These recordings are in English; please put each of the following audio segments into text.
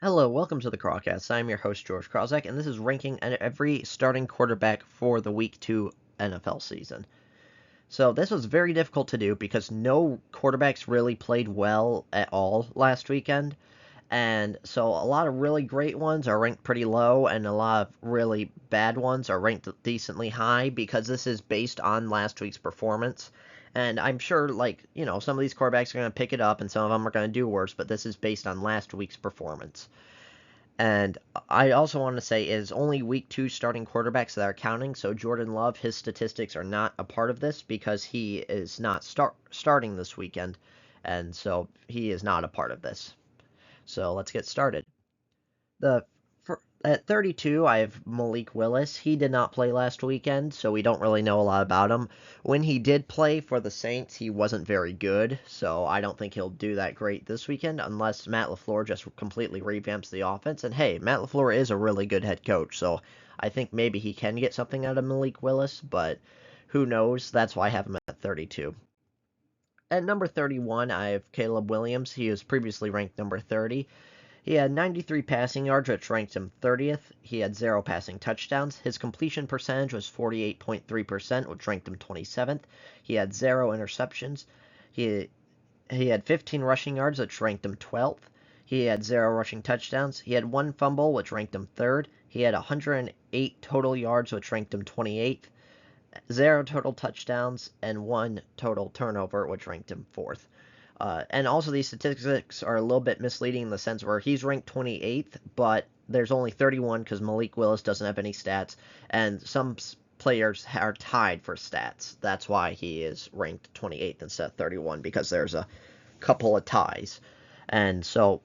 Hello, welcome to the Crawcast. I'm your host, George Krawczak, and this is ranking every starting quarterback for the Week 2 NFL season. So this was very difficult to do because no quarterbacks really played well at all last weekend. And so a lot of really great ones are ranked pretty low, and a lot of really bad ones are ranked decently high because this is based on last week's performance. And I'm sure, some of these quarterbacks are going to pick it up and some of them are going to do worse, but this is based on last week's performance. And I also want to say is only week 2 starting quarterbacks that are counting. So Jordan Love, his statistics are not a part of this because he is not starting this weekend, and so he is not a part of this. So let's get started. At 32, I have Malik Willis. He did not play last weekend, so we don't really know a lot about him. When he did play for the Saints, he wasn't very good, so I don't think he'll do that great this weekend unless Matt LaFleur just completely revamps the offense. And hey, Matt LaFleur is a really good head coach, so I think maybe he can get something out of Malik Willis, but who knows? That's why I have him at 32. At number 31, I have Caleb Williams. He was previously ranked number 30. He had 93 passing yards, which ranked him 30th. He had 0 passing touchdowns. His completion percentage was 48.3%, which ranked him 27th. He had 0 interceptions. He had 15 rushing yards, which ranked him 12th. He had 0 rushing touchdowns. He had 1 fumble, which ranked him 3rd. He had 108 total yards, which ranked him 28th. 0 total touchdowns, and 1 total turnover, which ranked him 4th. And also, these statistics are a little bit misleading in the sense where he's ranked 28th, but there's only 31 because Malik Willis doesn't have any stats, and some players are tied for stats. That's why he is ranked 28th instead of 31, because there's a couple of ties. And so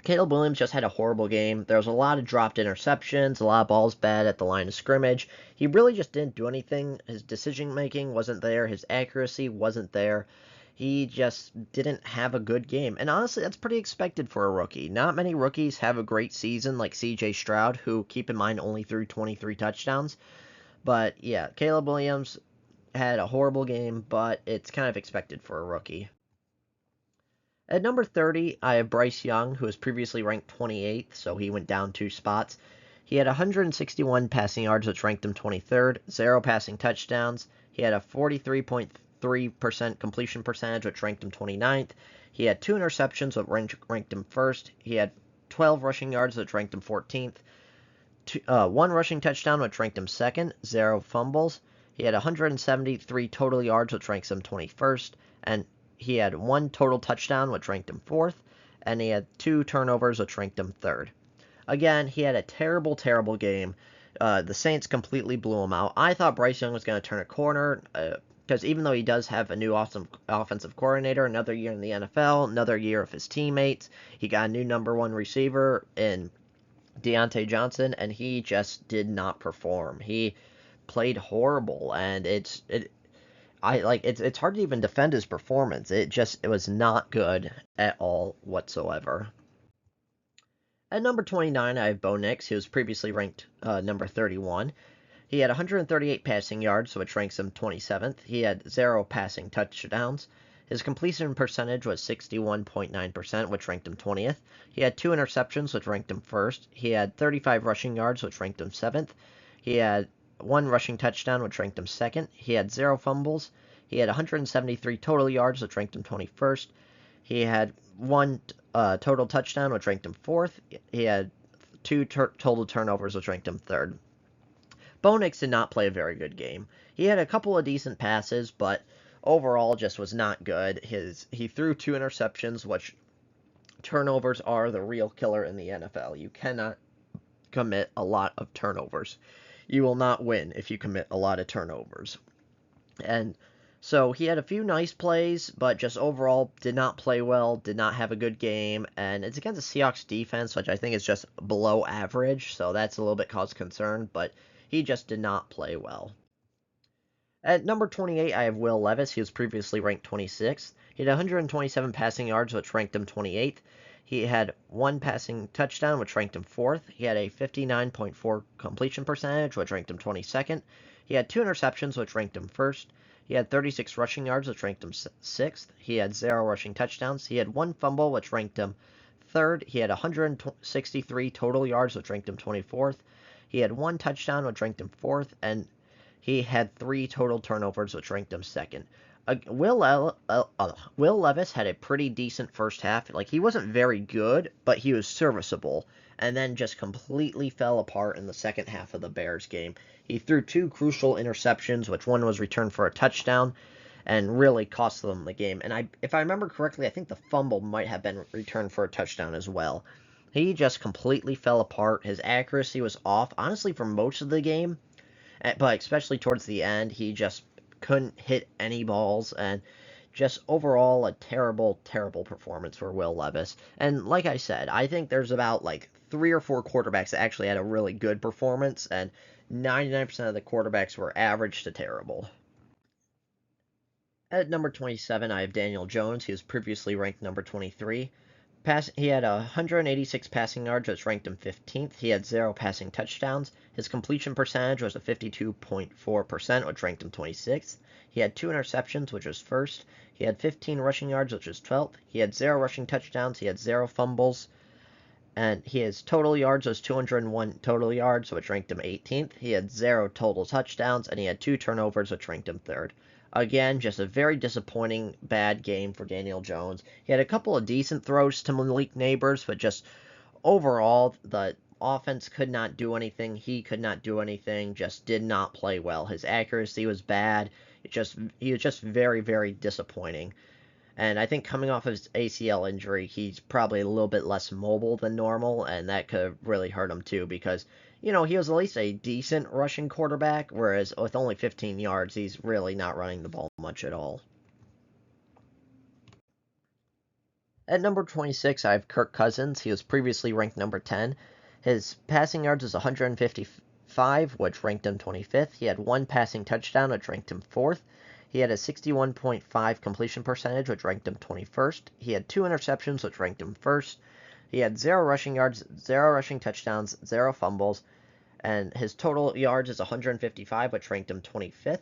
Caleb Williams just had a horrible game. There was a lot of dropped interceptions, a lot of balls bad at the line of scrimmage. He really just didn't do anything. His decision making wasn't there. His accuracy wasn't there. He just didn't have a good game. And honestly, that's pretty expected for a rookie. Not many rookies have a great season like CJ Stroud, who, keep in mind, only threw 23 touchdowns. But yeah, Caleb Williams had a horrible game, but it's kind of expected for a rookie. At number 30, I have Bryce Young, who was previously ranked 28th, so he went down 2 spots. He had 161 passing yards, which ranked him 23rd, 0 passing touchdowns. He had a 43.3% completion percentage, which ranked him 29th. He had 2 interceptions, which ranked him 1st. He had 12 rushing yards, which ranked him 14th. 1 rushing touchdown, which ranked him 2nd, 0 fumbles. He had 173 total yards, which ranks him 21st, and he had 1 total touchdown, which ranked him 4th, and he had 2 turnovers, which ranked him 3rd. Again, he had a terrible, terrible game. The Saints completely blew him out. I thought Bryce Young was going to turn a corner, because even though he does have a new awesome offensive coordinator, another year in the NFL, another year of his teammates, he got a new number 1 receiver in Diontae Johnson, and he just did not perform. He played horrible, and it's hard to even defend his performance. It was not good at all whatsoever. At number 29, I have Bo Nix, who was previously ranked number 31. He had 138 passing yards, which ranks him 27th. He had 0 passing touchdowns. His completion percentage was 61.9%, which ranked him 20th. He had 2 interceptions, which ranked him 1st. He had 35 rushing yards, which ranked him 7th. He had 1 rushing touchdown, which ranked him 2nd. He had 0 fumbles. He had 173 total yards, which ranked him 21st. He had 1 total touchdown, which ranked him 4th. He had 2 total turnovers, which ranked him 3rd. Bo Nix did not play a very good game. He had a couple of decent passes, but overall just was not good. He threw 2 interceptions, which turnovers are the real killer in the NFL. You cannot commit a lot of turnovers. You will not win if you commit a lot of turnovers. And so he had a few nice plays, but just overall did not play well, did not have a good game, and it's against the Seahawks defense, which I think is just below average, so that's a little bit cause concern, but he just did not play well. At number 28, I have Will Levis. He was previously ranked 26th. He had 127 passing yards, which ranked him 28th. He had 1 passing touchdown, which ranked him 4th. He had a 59.4 completion percentage, which ranked him 22nd. He had 2 interceptions, which ranked him 1st. He had 36 rushing yards, which ranked him 6th. He had 0 rushing touchdowns. He had 1 fumble, which ranked him 3rd. He had 163 total yards, which ranked him 24th. He had 1 touchdown, which ranked him 4th, and he had 3 total turnovers, which ranked him 2nd. Will Levis had a pretty decent first half. Like, he wasn't very good, but he was serviceable, and then just completely fell apart in the second half of the Bears game. He threw 2 crucial interceptions, which one was returned for a touchdown, and really cost them the game. And if I remember correctly, I think the fumble might have been returned for a touchdown as well. He just completely fell apart. His accuracy was off, honestly, for most of the game, but especially towards the end, he just couldn't hit any balls, and just overall a terrible, terrible performance for Will Levis. And like I said, I think there's about like 3 or 4 quarterbacks that actually had a really good performance, and 99% of the quarterbacks were average to terrible. At number 27, I have Daniel Jones. He was previously ranked number 23. He had 186 passing yards, which ranked him 15th. He had 0 passing touchdowns. His completion percentage was a 52.4%, which ranked him 26th. He had 2 interceptions, which was 1st. He had 15 rushing yards, which was 12th. He had 0 rushing touchdowns. He had 0 fumbles. And his total yards was 201 total yards, which ranked him 18th. He had 0 total touchdowns, and he had 2 turnovers, which ranked him 3rd. Again, just a very disappointing, bad game for Daniel Jones. He had a couple of decent throws to Malik Nabers, but just overall, the offense could not do anything. He could not do anything, just did not play well. His accuracy was bad. He was just very, very disappointing. And I think coming off his ACL injury, he's probably a little bit less mobile than normal, and that could have really hurt him too, because, he was at least a decent rushing quarterback, whereas with only 15 yards, he's really not running the ball much at all. At number 26, I have Kirk Cousins. He was previously ranked number 10. His passing yards was 155, which ranked him 25th. He had 1 passing touchdown, which ranked him 4th. He had a 61.5 completion percentage, which ranked him 21st. He had 2 interceptions, which ranked him 1st. He had 0 rushing yards, 0 rushing touchdowns, 0 fumbles, and his total yards is 155, which ranked him 25th.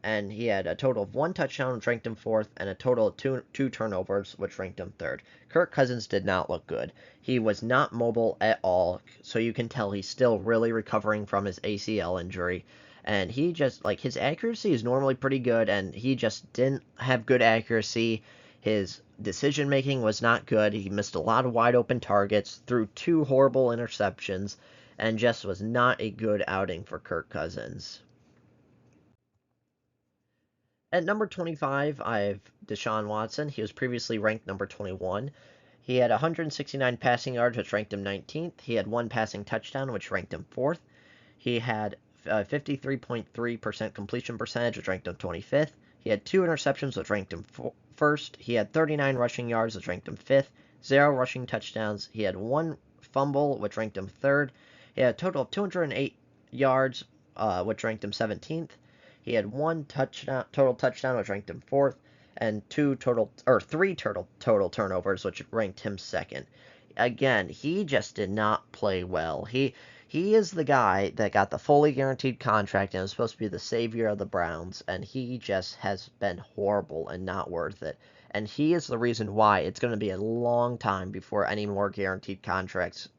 And he had a total of 1 touchdown, which ranked him 4th, and a total of two turnovers, which ranked him 3rd. Kirk Cousins did not look good. He was not mobile at all, so you can tell he's still really recovering from his ACL injury. And he just, his accuracy is normally pretty good, and he just didn't have good accuracy. His decision making was not good. He missed a lot of wide open targets, threw 2 horrible interceptions, and just was not a good outing for Kirk Cousins. At number 25, I have Deshaun Watson. He was previously ranked number 21. He had 169 passing yards, which ranked him 19th. He had 1 passing touchdown, which ranked him 4th. He had 53.3% completion percentage, which ranked him 25th. He had 2 interceptions, which ranked him 1st. He had 39 rushing yards, which ranked him 5th. 0 rushing touchdowns. He had 1 fumble, which ranked him 3rd. He had a total of 208 yards, which ranked him 17th. He had 1 total touchdown, which ranked him 4th, and 3 total turnovers, which ranked him 2nd. Again, he just did not play well. He is the guy that got the fully guaranteed contract and is supposed to be the savior of the Browns, and he just has been horrible and not worth it. And he is the reason why it's going to be a long time before any more guaranteed contracts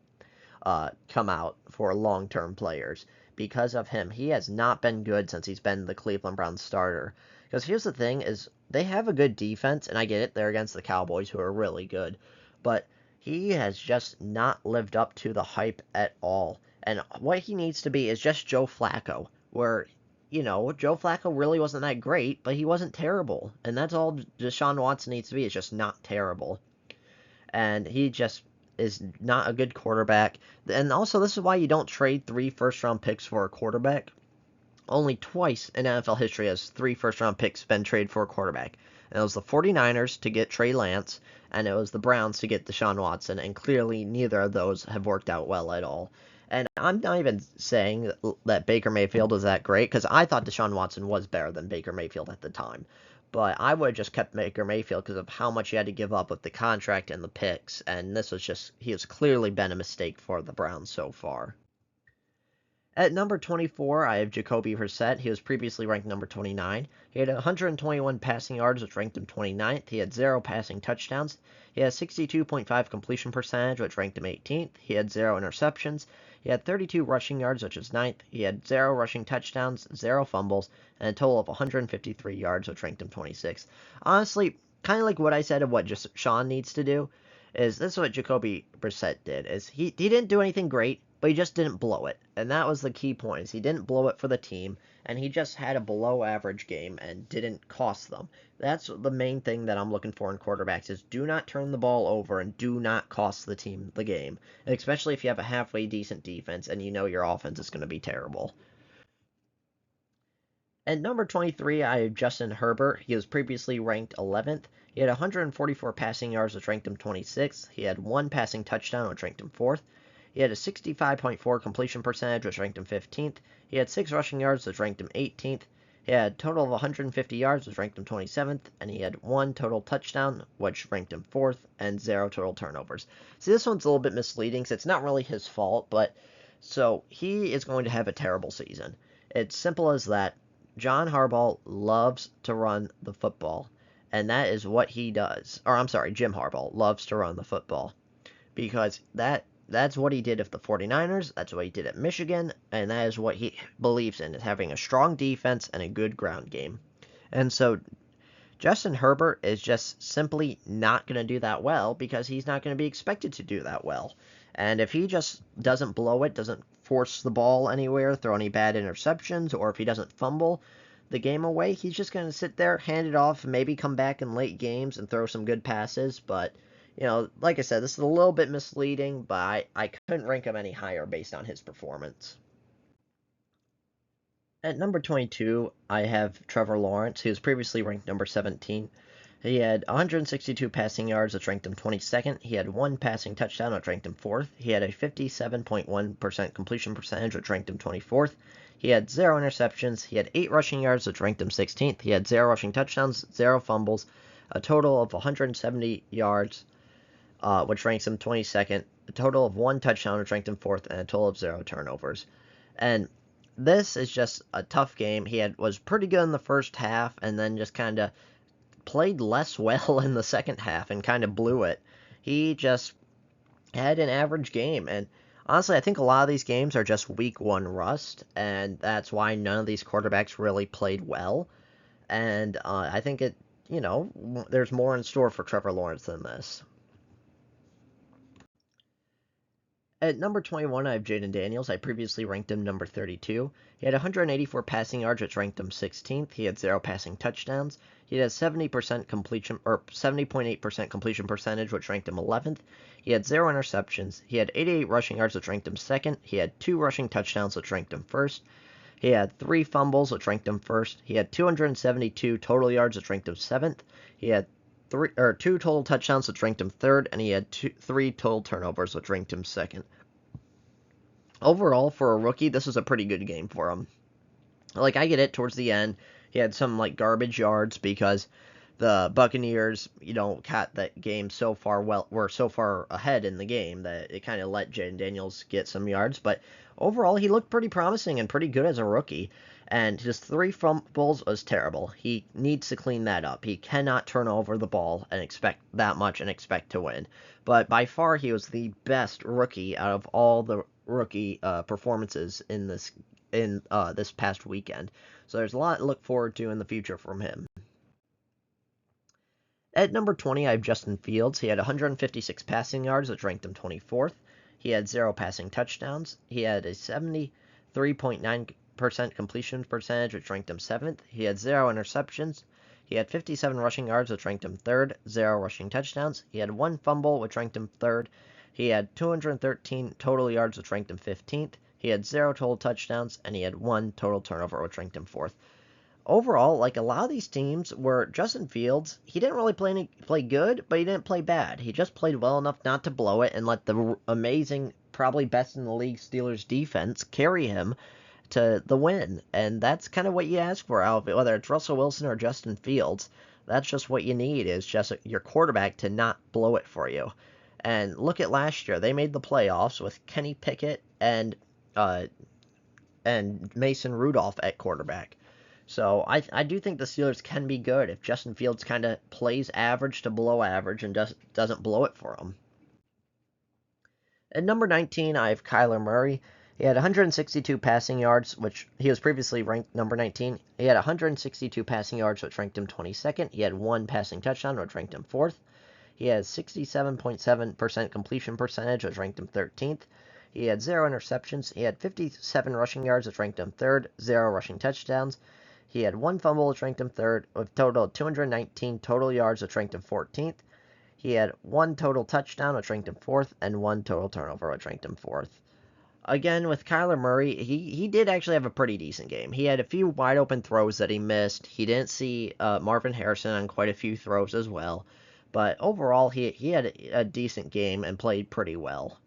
come out for long-term players. Because of him, he has not been good since he's been the Cleveland Browns starter. Because here's the thing, is they have a good defense, and I get it, they're against the Cowboys, who are really good. But he has just not lived up to the hype at all. And what he needs to be is just Joe Flacco, where, Joe Flacco really wasn't that great, but he wasn't terrible. And that's all Deshaun Watson needs to be, is just not terrible. And he just is not a good quarterback. And also, this is why you don't trade 3 first-round picks for a quarterback. Only twice in NFL history has 3 first-round picks been traded for a quarterback. And it was the 49ers to get Trey Lance, and it was the Browns to get Deshaun Watson, and clearly neither of those have worked out well at all. And I'm not even saying that Baker Mayfield is that great, because I thought Deshaun Watson was better than Baker Mayfield at the time. But I would have just kept Baker Mayfield because of how much he had to give up with the contract and the picks, and he has clearly been a mistake for the Browns so far. At number 24, I have Jacoby Brissett. He was previously ranked number 29. He had 121 passing yards, which ranked him 29th. He had 0 passing touchdowns. He had 62.5 completion percentage, which ranked him 18th. He had 0 interceptions. He had 32 rushing yards, which is 9th. He had 0 rushing touchdowns, 0 fumbles, and a total of 153 yards, which ranked him 26th. Honestly, kind of like what I said of what just Sean needs to do, is this is what Jacoby Brissett did. Is he didn't do anything great, but he just didn't blow it. And that was the key point, is he didn't blow it for the team, and he just had a below average game and didn't cost them. That's the main thing that I'm looking for in quarterbacks, is do not turn the ball over and do not cost the team the game, especially if you have a halfway decent defense and you know your offense is going to be terrible. At number 23, I have Justin Herbert. He was previously ranked 11th. He had 144 passing yards, which ranked him 26th. He had 1 passing touchdown, which ranked him 4th. He had a 65.4 completion percentage, which ranked him 15th. He had 6 rushing yards, which ranked him 18th. He had a total of 150 yards, which ranked him 27th, and he had 1 total touchdown, which ranked him 4th, and 0 total turnovers. See, this one's a little bit misleading, so it's not really his fault, but so he is going to have a terrible season. It's simple as that. John Harbaugh loves to run the football, and that is what he does. Or I'm sorry, Jim Harbaugh loves to run the football, because that's what he did with the 49ers, that's what he did at Michigan, and that is what he believes in, is having a strong defense and a good ground game. And so Justin Herbert is just simply not going to do that well, because he's not going to be expected to do that well. And if he just doesn't blow it, doesn't force the ball anywhere, throw any bad interceptions, or if he doesn't fumble the game away, he's just going to sit there, hand it off, maybe come back in late games and throw some good passes. But, like I said, this is a little bit misleading, but I couldn't rank him any higher based on his performance. At number 22, I have Trevor Lawrence. He was previously ranked number 17. He had 162 passing yards, which ranked him 22nd. He had 1 passing touchdown, which ranked him 4th. He had a 57.1% completion percentage, which ranked him 24th. He had 0 interceptions. He had 8 rushing yards, which ranked him 16th. He had 0 rushing touchdowns, 0 fumbles, a total of 170 yards, which ranks him 22nd. A total of 1 touchdown, which ranked him 4th, and a total of 0 turnovers. And this is just a tough game. He was pretty good in the first half, and then just kind of played less well in the second half and kind of blew it. He just had an average game, and honestly, I think a lot of these games are just week 1 rust, and that's why none of these quarterbacks really played well. And I think there's more in store for Trevor Lawrence than this. At number 21, I have Jayden Daniels. I previously ranked him number 32. He had 184 passing yards, which ranked him 16th. He had 0 passing touchdowns. He had 70% completion, or 70.8% completion percentage, which ranked him 11th. He had 0 interceptions. He had 88 rushing yards, which ranked him 2nd. He had 2 rushing touchdowns, which ranked him 1st. He had 3 fumbles, which ranked him 1st. He had 272 total yards, which ranked him 7th. He had 2 total touchdowns, which ranked him 3rd, and he had 3 total turnovers, which ranked him 2nd. Overall, for a rookie, this was a pretty good game for him. Like, I get it, towards the end, he had some, garbage yards because the Buccaneers, got that game were so far ahead in the game that it kind of let Jayden Daniels get some yards. But overall, he looked pretty promising and pretty good as a rookie. And his 3 fumbles was terrible. He needs to clean that up. He cannot turn over the ball and expect that much and expect to win. But by far, he was the best rookie out of all the rookie performances in this past weekend. So there's a lot to look forward to in the future from him. At number 20, I have Justin Fields. He had 156 passing yards, which ranked him 24th. He had 0 passing touchdowns. He had a 73.9% completion percentage, which ranked him 7th. He had 0 interceptions. He had 57 rushing yards, which ranked him 3rd. 0 rushing touchdowns. He had 1 fumble, which ranked him 3rd. He had 213 total yards, which ranked him 15th. He had 0 total touchdowns, and he had 1 total turnover, which ranked him 4th. Overall, a lot of these teams were Justin Fields, he didn't really play good, but he didn't play bad. He just played well enough not to blow it and let the amazing, probably best in the league Steelers defense carry him to the win. And that's kind of what you ask for out of it, whether it's Russell Wilson or Justin Fields. That's just what you need, is just your quarterback to not blow it for you. And look at last year. They made the playoffs with Kenny Pickett and and Mason Rudolph at quarterback. So I do think the Steelers can be good if Justin Fields kind of plays average to below average and doesn't blow it for them. At number 19, I have Kyler Murray. He had 162 passing yards, which he was previously ranked number 19. He had 162 passing yards, which ranked him 22nd. He had one passing touchdown, which ranked him 4th. He has 67.7% completion percentage, which ranked him 13th. He had 0 interceptions. He had 57 rushing yards, which ranked him 3rd. 0 rushing touchdowns. He had one fumble, which ranked him 3rd, with total of 219 total yards, which ranked him 14th. He had one total touchdown, which ranked him 4th, and one total turnover, which ranked him 4th. Again, with Kyler Murray, he did actually have a pretty decent game. He had a few wide open throws that he missed. He didn't see Marvin Harrison on quite a few throws as well. But overall, he had a decent game and played pretty well,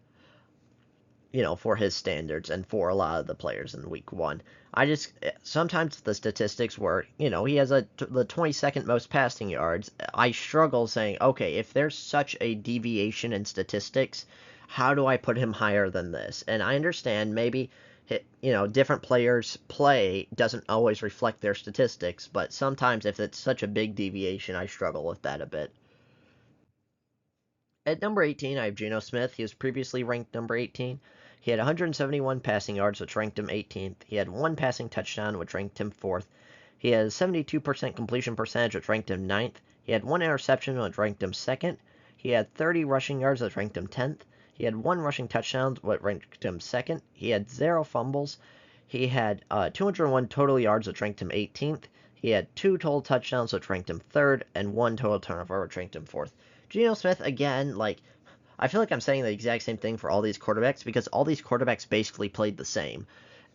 for his standards and for a lot of the players in week 1. Sometimes the statistics were, he has the 22nd most passing yards. I struggle saying, okay, if there's such a deviation in statistics, how do I put him higher than this? And I understand maybe, different players' play doesn't always reflect their statistics, but sometimes if it's such a big deviation, I struggle with that a bit. At number 18, I have Geno Smith. He was previously ranked number 18. He had 171 passing yards, which ranked him 18th. He had one passing touchdown, which ranked him 4th. He had a 72% completion percentage, which ranked him 9th. He had one interception, which ranked him 2nd. He had 30 rushing yards, which ranked him 10th. He had one rushing touchdown, which ranked him 2nd. He had 0 fumbles. He had 201 total yards, which ranked him 18th. He had 2 total touchdowns, which ranked him 3rd, and 1 total turnover, which ranked him 4th. Geno Smith, again, I feel like I'm saying the exact same thing for all these quarterbacks because all these quarterbacks basically played the same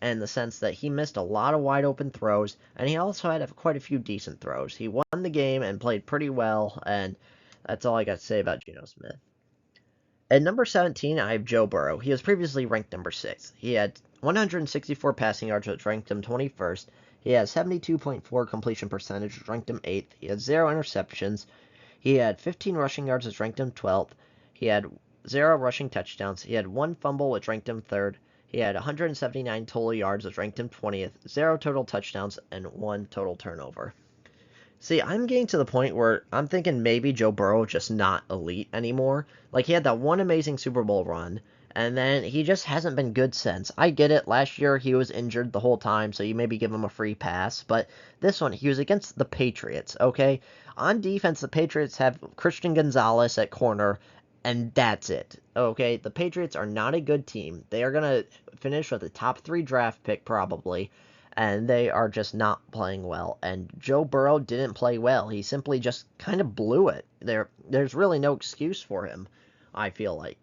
in the sense that he missed a lot of wide open throws, and he also had quite a few decent throws. He won the game and played pretty well, and that's all I got to say about Geno Smith. At number 17, I have Joe Burrow. He was previously ranked number 6. He had 164 passing yards, which ranked him 21st. He has 72.4 completion percentage, which ranked him 8th. He had 0 interceptions. He had 15 rushing yards, which ranked him 12th. He had 0 rushing touchdowns. He had 1 fumble, which ranked him 3rd. He had 179 total yards, which ranked him 20th. 0 total touchdowns, and 1 total turnover. See, I'm getting to the point where I'm thinking maybe Joe Burrow just not elite anymore. He had that one amazing Super Bowl run, and then he just hasn't been good since. I get it, last year he was injured the whole time, so you maybe give him a free pass, but this one, he was against the Patriots, okay? On defense, the Patriots have Christian Gonzalez at corner, and that's it, okay? The Patriots are not a good team. They are going to finish with a top 3 draft pick, probably, and they are just not playing well. And Joe Burrow didn't play well. He simply just kind of blew it. There's really no excuse for him, I feel like.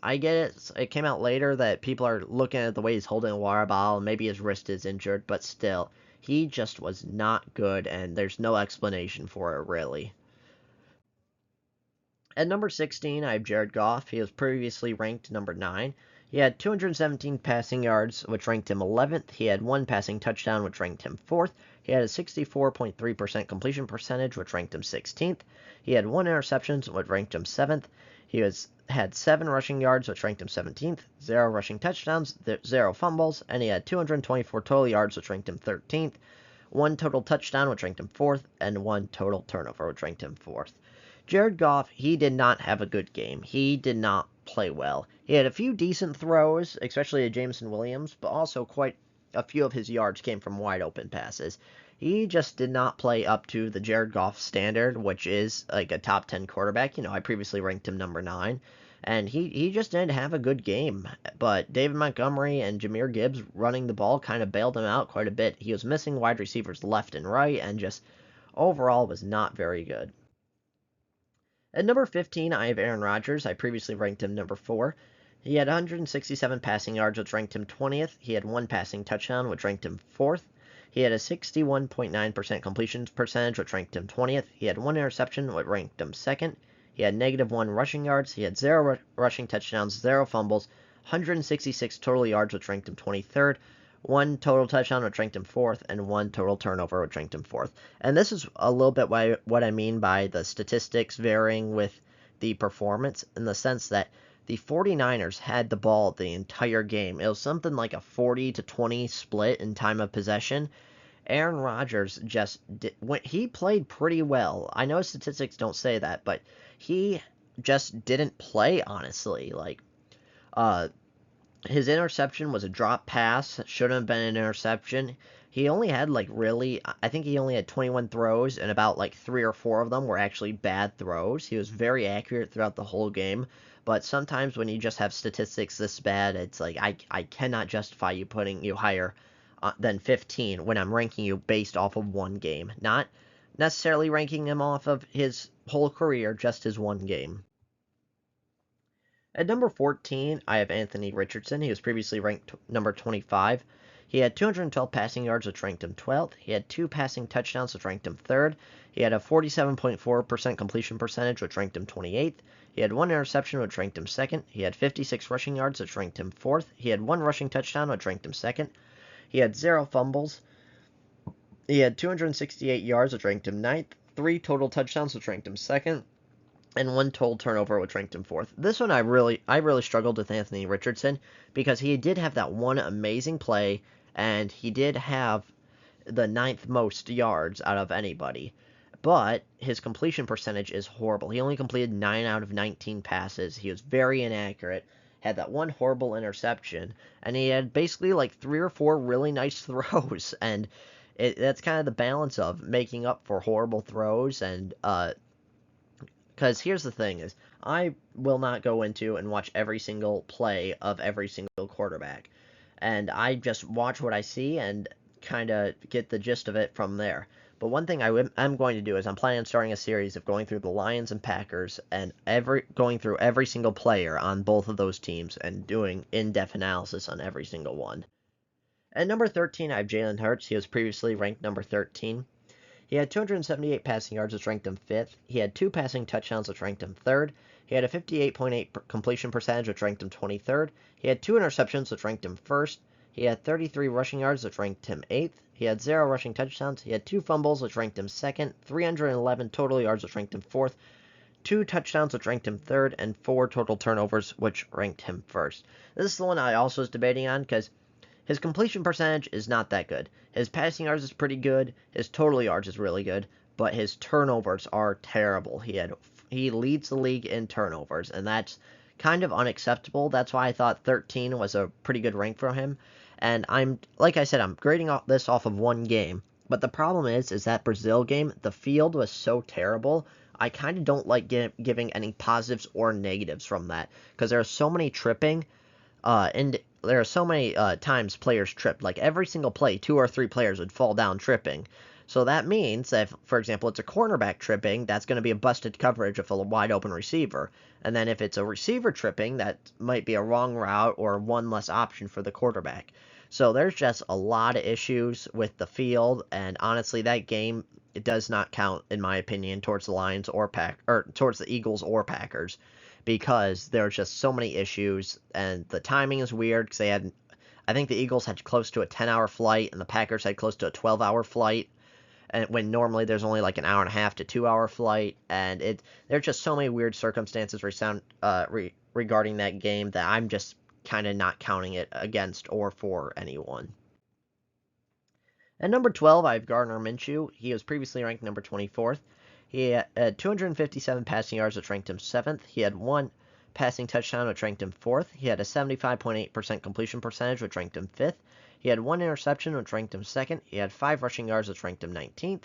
I get it. It came out later that people are looking at the way he's holding a water bottle, and maybe his wrist is injured, but still, he just was not good, and there's no explanation for it, really. At number 16, I have Jared Goff. He was previously ranked number 9. He had 217 passing yards, which ranked him 11th. He had one passing touchdown, which ranked him 4th. He had a 64.3% completion percentage, which ranked him 16th. He had one interception, which ranked him 7th. He had 7 rushing yards, which ranked him 17th. 0 rushing touchdowns, 0 fumbles, and he had 224 total yards, which ranked him 13th. 1 total touchdown, which ranked him 4th, and 1 total turnover, which ranked him 4th. Jared Goff, he did not have a good game. He did not play well. He had a few decent throws, especially to Jameson Williams, but also quite a few of his yards came from wide open passes. He just did not play up to the Jared Goff standard, which is like a top 10 quarterback. I previously ranked him number 9, and he just didn't have a good game. But David Montgomery and Jahmyr Gibbs running the ball kind of bailed him out quite a bit. He was missing wide receivers left and right, and just overall was not very good. At number 15, I have Aaron Rodgers. I previously ranked him number 4. He had 167 passing yards, which ranked him 20th. He had one passing touchdown, which ranked him 4th. He had a 61.9% completion percentage, which ranked him 20th. He had one interception, which ranked him 2nd. He had -1 rushing yards. He had 0 rushing touchdowns, 0 fumbles, 166 total yards, which ranked him 23rd. 1 total touchdown, which ranked him 4th, and 1 total turnover, which ranked him 4th. And this is a little bit what I mean by the statistics varying with the performance, in the sense that the 49ers had the ball the entire game. It was something like a 40-20 split in time of possession. Aaron Rodgers he played pretty well. I know statistics don't say that, but he just didn't play, honestly. His interception was a drop pass, shouldn't have been an interception. He only had I think he only had 21 throws, and about 3 or 4 of them were actually bad throws. He was very accurate throughout the whole game, but sometimes when you just have statistics this bad, it's like I cannot justify putting you higher than 15 when I'm ranking you based off of one game, not necessarily ranking him off of his whole career, just his one game. At number 14, I have Anthony Richardson. He was previously ranked number 25. He had 212 passing yards, which ranked him 12th. He had 2 passing touchdowns, which ranked him 3rd. He had a 47.4% completion percentage, which ranked him 28th. He had 1 interception, which ranked him 2nd. He had 56 rushing yards, which ranked him 4th. He had 1 rushing touchdown, which ranked him 2nd. He had 0 fumbles. He had 268 yards, which ranked him 9th. 3 total touchdowns, which ranked him 2nd. And 1 total turnover, which ranked him 4th. This one I really struggled with Anthony Richardson because he did have that one amazing play, and he did have the 9th most yards out of anybody. But his completion percentage is horrible. He only completed 9 out of 19 passes. He was very inaccurate, had that one horrible interception, and he had basically 3 or 4 really nice throws. And that's kind of the balance of making up for horrible throws and because here's the thing is, I will not go into and watch every single play of every single quarterback. And I just watch what I see and kind of get the gist of it from there. But one thing I'm going to do is I'm planning on starting a series of going through the Lions and Packers and going through every single player on both of those teams and doing in-depth analysis on every single one. At number 13, I have Jalen Hurts. He was previously ranked number 13. He had 278 passing yards, which ranked him 5th. He had 2 passing touchdowns, which ranked him 3rd. He had a 58.8 completion percentage, which ranked him 23rd. He had 2 interceptions, which ranked him 1st. He had 33 rushing yards, which ranked him 8th. He had 0 rushing touchdowns. He had 2 fumbles, which ranked him 2nd. 311 total yards, which ranked him 4th. 2 touchdowns, which ranked him 3rd. And 4 total turnovers, which ranked him 1st. This is the one I also was debating on because his completion percentage is not that good. His passing yards is pretty good. His total yards is really good. But his turnovers are terrible. He leads the league in turnovers, and that's kind of unacceptable. That's why I thought 13 was a pretty good rank for him. And like I said, I'm grading this off of one game. But the problem is that Brazil game, the field was so terrible. I kind of don't like giving any positives or negatives from that because there are so many tripping. And there are so many times players tripped. Every single play, 2 or 3 players would fall down tripping. So that means that, for example, it's a cornerback tripping, that's going to be a busted coverage of a wide open receiver. And then if it's a receiver tripping, that might be a wrong route or one less option for the quarterback. So there's just a lot of issues with the field, and honestly, that game, it does not count, in my opinion, towards the Lions or towards the Eagles or Packers. Because there's just so many issues, and the timing is weird because I think the Eagles had close to a 10-hour flight, and the Packers had close to a 12-hour flight, and when normally there's only an hour and a half to 2-hour flight, and there's just so many weird circumstances regarding that game that I'm just kind of not counting it against or for anyone. At number 12, I have Gardner Minshew. He was previously ranked number 24th. He had 257 passing yards, which ranked him 7th. He had 1 passing touchdown, which ranked him 4th. He had a 75.8% completion percentage, which ranked him 5th. He had 1 interception, which ranked him 2nd. He had 5 rushing yards, which ranked him 19th.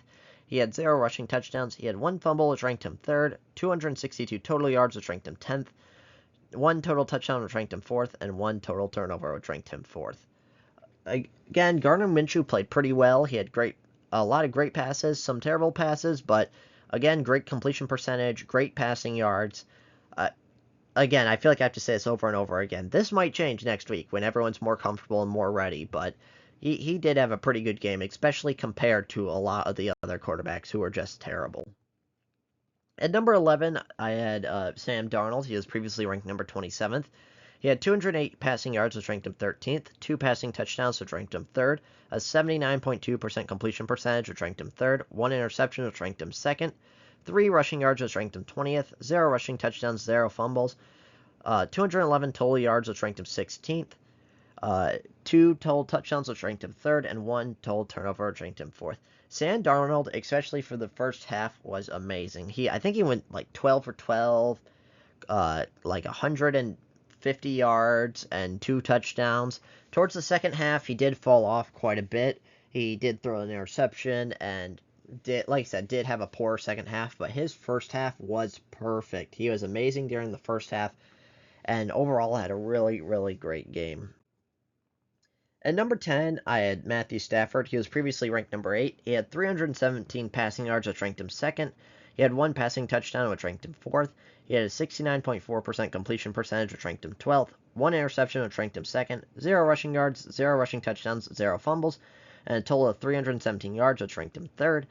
He had 0 rushing touchdowns. He had 1 fumble, which ranked him 3rd. 262 total yards, which ranked him 10th. 1 total touchdown, which ranked him 4th. And 1 total turnover, which ranked him 4th. Again, Gardner Minshew played pretty well. He had a lot of great passes, some terrible passes, but again, great completion percentage, great passing yards. Again, I feel like I have to say this over and over again. This might change next week when everyone's more comfortable and more ready, but he did have a pretty good game, especially compared to a lot of the other quarterbacks who were just terrible. At number 11, I had Sam Darnold. He was previously ranked number 27th. He had 208 passing yards, which ranked him 13th, 2 passing touchdowns, which ranked him 3rd, a 79.2% completion percentage, which ranked him 3rd, 1 interception, which ranked him 2nd, 3 rushing yards, which ranked him 20th, 0 rushing touchdowns, 0 fumbles, 211 total yards, which ranked him 16th. 2 total touchdowns, which ranked him 3rd, and 1 total turnover, which ranked him 4th. Sam Darnold, especially for the first half, was amazing. I think he went like 12 for 12, like 150 yards and 2 touchdowns. Towards the second half, he did fall off quite a bit. He did throw an interception and like I said, did have a poor second half, but his first half was perfect. He was amazing during the first half, and overall had a really, really great game. At number 10, I had Matthew Stafford. He was previously ranked number 8. He had 317 passing yards, which ranked him 2nd. He had 1 passing touchdown, which ranked him 4th. He had a 69.4% completion percentage, which ranked him 12th. 1 interception, which ranked him 2nd. 0 rushing yards, 0 rushing touchdowns, 0 fumbles, and a total of 317 yards, which ranked him 3rd.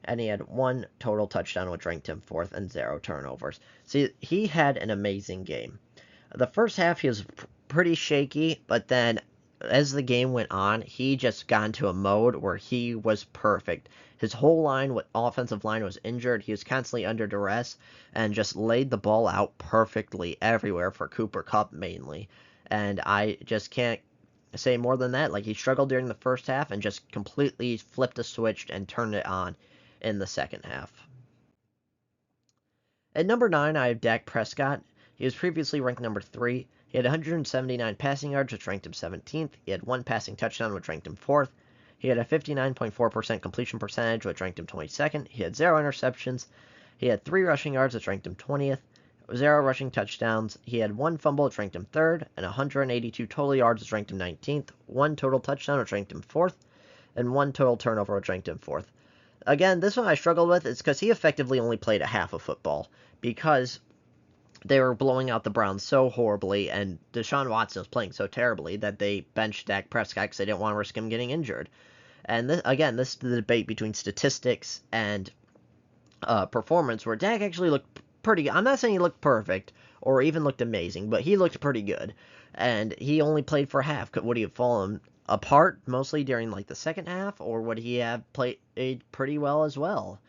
And he had 1 total touchdown, which ranked him 4th, and 0 turnovers. See, he had an amazing game. The first half, he was pretty shaky, but then as the game went on, he just got into a mode where he was perfect. His whole offensive line was injured. He was constantly under duress and just laid the ball out perfectly everywhere for Cooper Kupp mainly. And I just can't say more than that. Like, he struggled during the first half and just completely flipped a switch and turned it on in the second half. At number 9, I have Dak Prescott. He was previously ranked number 3. He had 179 passing yards, which ranked him 17th. He had 1 passing touchdown, which ranked him 4th. He had a 59.4% completion percentage, which ranked him 22nd. He had 0 interceptions. He had 3 rushing yards, which ranked him 20th. 0 rushing touchdowns. He had 1 fumble, which ranked him 3rd, and 182 total yards, which ranked him 19th. 1 total touchdown, which ranked him 4th, and 1 total turnover, which ranked him 4th. Again, this one I struggled with. It's because he effectively only played a half of football because they were blowing out the Browns so horribly, and Deshaun Watson was playing so terribly that they benched Dak Prescott because they didn't want to risk him getting injured. And this is the debate between statistics and performance, where Dak actually looked pretty good. I'm not saying he looked perfect or even looked amazing, but he looked pretty good. And he only played for half. Would he have fallen apart mostly during like the second half, or would he have played pretty well as well?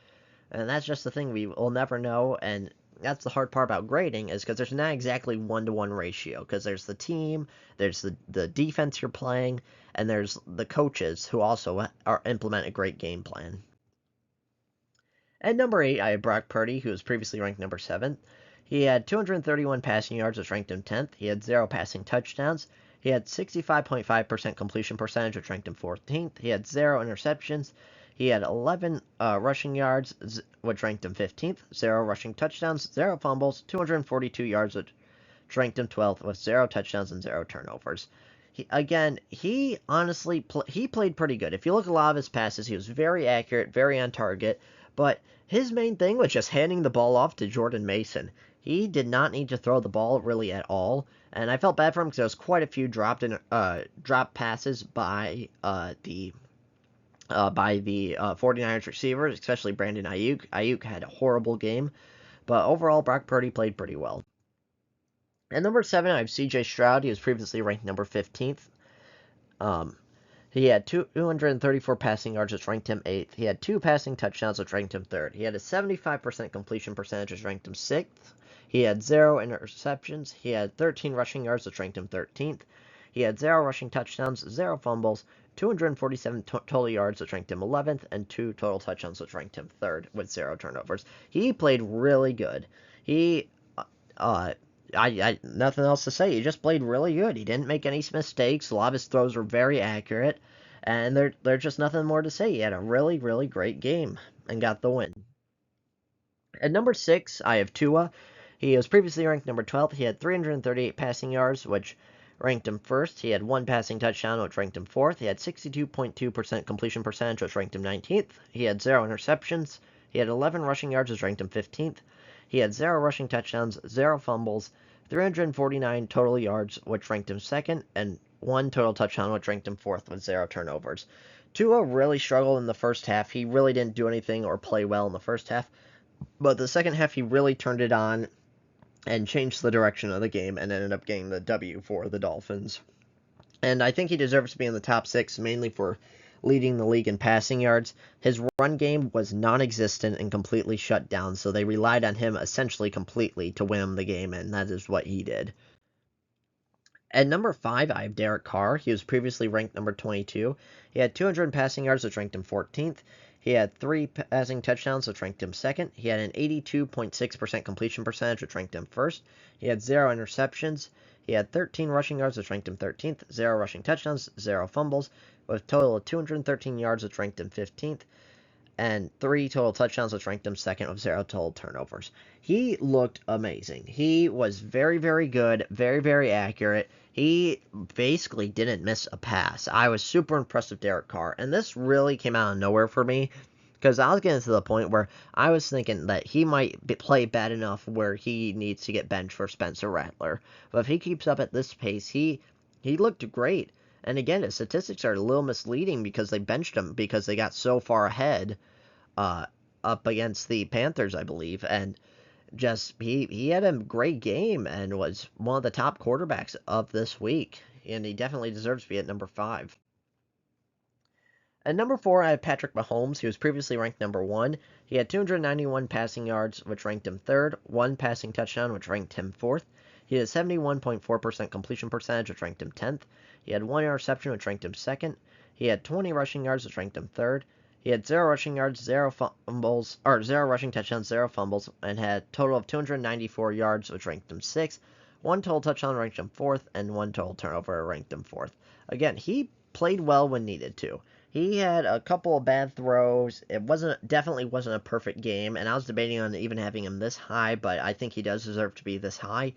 And that's just the thing we will never know, and that's the hard part about grading, is because there's not exactly 1-to-1 ratio, because there's the team, there's the defense you're playing, and there's the coaches who also implement a great game plan. At number 8, I have Brock Purdy, who was previously ranked number 7. He had 231 passing yards, which ranked him 10th. He had 0 passing touchdowns. He had 65.5% completion percentage, which ranked him 14th. He had 0 interceptions. He had 11 rushing yards, which ranked him 15th, 0 rushing touchdowns, 0 fumbles, 242 yards, which ranked him 12th, with 0 touchdowns and 0 turnovers. He honestly he played pretty good. If you look at a lot of his passes, he was very accurate, very on target, but his main thing was just handing the ball off to Jordan Mason. He did not need to throw the ball really at all, and I felt bad for him because there was quite a few dropped passes by the 49ers receivers, especially Brandon Ayuk. Ayuk had a horrible game, but overall, Brock Purdy played pretty well. At number 7, I have C.J. Stroud. He was previously ranked number 15th. He had 234 passing yards, which ranked him 8th. He had 2 passing touchdowns, which ranked him 3rd. He had a 75% completion percentage, which ranked him 6th. He had 0 interceptions. He had 13 rushing yards, which ranked him 13th. He had 0 rushing touchdowns, 0 fumbles, 247 total yards, which ranked him 11th, and 2 total touchdowns, which ranked him 3rd, with 0 turnovers. He played really good. Nothing else to say. He just played really good. He didn't make any mistakes. A lot of his throws were very accurate, and there's just nothing more to say. He had a really, really great game and got the win. At number 6, I have Tua. He was previously ranked number 12th. He had 338 passing yards, which ranked him 1st. He had 1 passing touchdown, which ranked him 4th. He had 62.2% completion percentage, which ranked him 19th. He had 0 interceptions. He had 11 rushing yards, which ranked him 15th. He had 0 rushing touchdowns, 0 fumbles, 349 total yards, which ranked him 2nd, and 1 total touchdown, which ranked him 4th, with 0 turnovers. Tua really struggled in the first half. He really didn't do anything or play well in the first half, but the second half he really turned it on and changed the direction of the game and ended up getting the W for the Dolphins. And I think he deserves to be in the top 6, mainly for leading the league in passing yards. His run game was non-existent and completely shut down, so they relied on him essentially completely to win the game, and that is what he did. At number 5, I have Derek Carr. He was previously ranked number 22. He had 200 passing yards, which ranked him 14th. He had 3 passing touchdowns, which ranked him 2nd. He had an 82.6% completion percentage, which ranked him 1st. He had 0 interceptions. He had 13 rushing yards, which ranked him 13th. 0 rushing touchdowns, 0 fumbles, with a total of 213 yards, which ranked him 15th. And 3 total touchdowns, which ranked him 2nd with 0 total turnovers. He looked amazing. He was very, very good, very, very accurate. He basically didn't miss a pass. I was super impressed with Derek Carr, and this really came out of nowhere for me because I was getting to the point where I was thinking that he might play bad enough where he needs to get benched for Spencer Rattler. But if he keeps up at this pace, he looked great. And again, his statistics are a little misleading because they benched him because they got so far ahead up against the Panthers, I believe, and just he had a great game and was one of the top quarterbacks of this week, and he definitely deserves to be at number 5. At number 4, I have Patrick Mahomes. He was previously ranked number 1. He had 291 passing yards, which ranked him 3rd, 1 passing touchdown, which ranked him 4th. He had a 71.4% completion percentage, which ranked him 10th. He had 1 interception, which ranked him 2nd. He had 20 rushing yards, which ranked him 3rd. He had 0 rushing yards, 0 fumbles, or 0 rushing touchdowns, 0 fumbles, and had a total of 294 yards, which ranked him 6th. 1 total touchdown ranked him 4th, and 1 total turnover ranked him 4th. Again, he played well when needed to. He had a couple of bad throws. It definitely wasn't a perfect game, and I was debating on even having him this high, but I think he does deserve to be this high.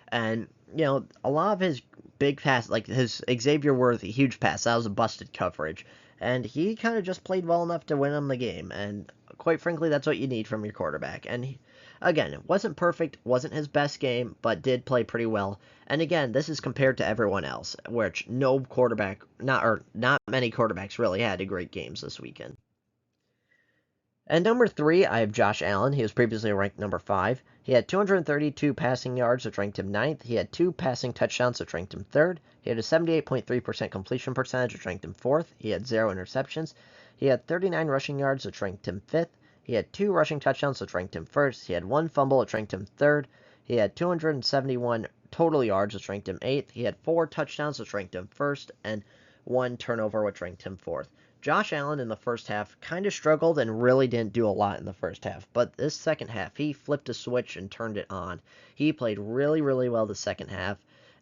And, a lot of his big pass, like his Xavier Worthy huge pass, that was a busted coverage. And he kind of just played well enough to win him the game. And quite frankly, that's what you need from your quarterback. And again, it wasn't perfect, wasn't his best game, but did play pretty well. And again, this is compared to everyone else, which no quarterback, not many quarterbacks really had great games this weekend. At number 3, I have Josh Allen. He was previously ranked number 5. He had 232 passing yards, which ranked him 9th. He had 2 passing touchdowns, which ranked him 3rd. He had a 78.3% completion percentage, which ranked him 4th. He had 0 interceptions. He had 39 rushing yards, which ranked him 5th. He had 2 rushing touchdowns, which ranked him 1st. He had 1 fumble, which ranked him 3rd. He had 271 total yards, which ranked him 8th. He had 4 touchdowns, which ranked him 1st, and 1 turnover, which ranked him 4th. Josh Allen in the first half kind of struggled and really didn't do a lot in the first half. But this second half, he flipped a switch and turned it on. He played really, really well the second half.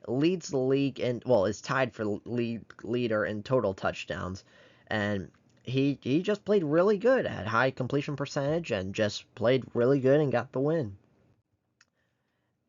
Leads the league is tied for leader in total touchdowns. And he just played really good, had high completion percentage, and just played really good and got the win.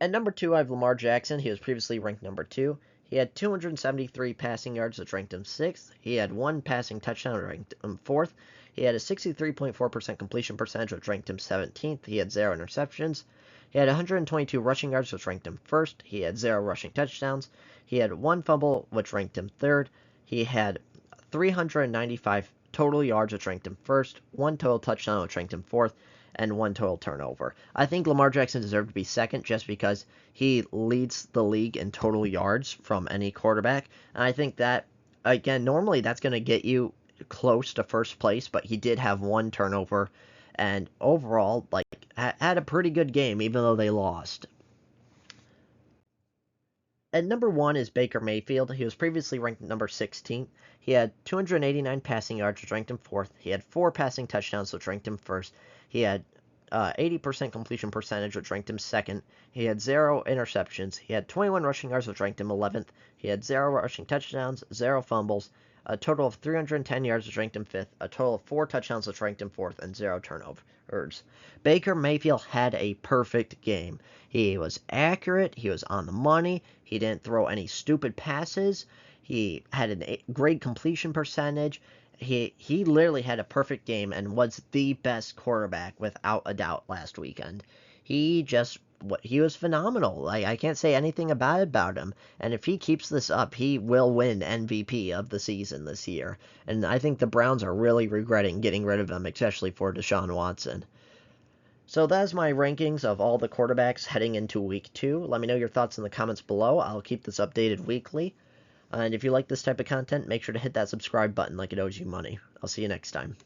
At number 2, I have Lamar Jackson. He was previously ranked number 2. He had 273 passing yards, which ranked him 6th. He had 1 passing touchdown, which ranked him 4th. He had a 63.4% completion percentage, which ranked him 17th. He had 0 interceptions. He had 122 rushing yards, which ranked him 1st. He had 0 rushing touchdowns. He had 1 fumble, which ranked him 3rd. He had 395 total yards, which ranked him 1st. 1 total touchdown, which ranked him 4th. And 1 total turnover. I think Lamar Jackson deserved to be 2nd just because he leads the league in total yards from any quarterback. And I think that, again, normally that's going to get you close to first place, but he did have 1 turnover and overall, had a pretty good game even though they lost. At number 1 is Baker Mayfield. He was previously ranked number 16. He had 289 passing yards, which ranked him 4th. He had 4 passing touchdowns, which ranked him 1st. He had 80% completion percentage, which ranked him 2nd. He had 0 interceptions. He had 21 rushing yards, which ranked him 11th. He had 0 rushing touchdowns, 0 fumbles, a total of 310 yards, which ranked him 5th, a total of 4 touchdowns, which ranked him 4th, and 0 turnovers. Baker Mayfield had a perfect game. He was accurate. He was on the money. He didn't throw any stupid passes. He had a great completion percentage. He literally had a perfect game and was the best quarterback without a doubt last weekend. He was phenomenal. I can't say anything bad about him. And if he keeps this up, he will win MVP of the season this year. And I think the Browns are really regretting getting rid of him, especially for Deshaun Watson. So that's my rankings of all the quarterbacks heading into week 2. Let me know your thoughts in the comments below. I'll keep this updated weekly. And if you like this type of content, make sure to hit that subscribe button like it owes you money. I'll see you next time.